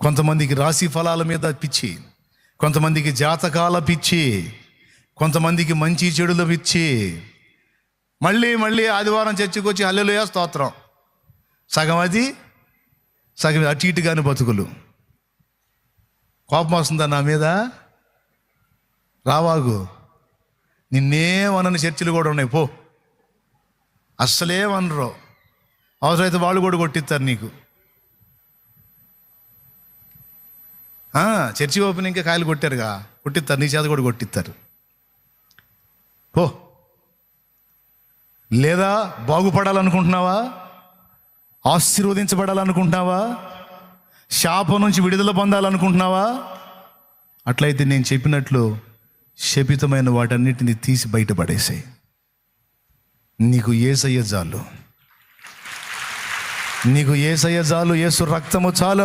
కొంతమందికి రాశి ఫలాల మీద పిచ్చి, కొంతమందికి జాతకాల పిచ్చి, కొంతమందికి మంచి చెడుల పిచ్చి. మళ్ళీ ఆదివారం చర్చికి వచ్చి హల్లెలూయా స్తోత్రం, సగం అది సగం అటు ఇటుగాని బతుకులు. కోపం వస్తుందా నా మీద? రావాగు, నిన్నేమనని చర్చిలు కూడా ఉన్నాయి, పో. అస్సలేమనరు, అవసరమైతే వాళ్ళు కూడా కొట్టిస్తారు నీకు. చర్చి ఓపెనింగ్కే కాయలు కొట్టారుగా, కొట్టిస్తారు, నీ చేత కూడా కొట్టిస్తారు, పో. లేదా బాగుపడాలనుకుంటున్నావా? ఆశీర్వదించబడాలనుకుంటున్నావా? శాపం నుంచి విడుదల పొందాలనుకుంటున్నావా? అట్లయితే నేను చెప్పినట్లు శపితమైన వాటన్నిటిని తీసి బయటపడేసాయి. నీకు యేసయ్య చాలు, నీకు యేసయ్య చాలు, యేసు రక్తము చాలు.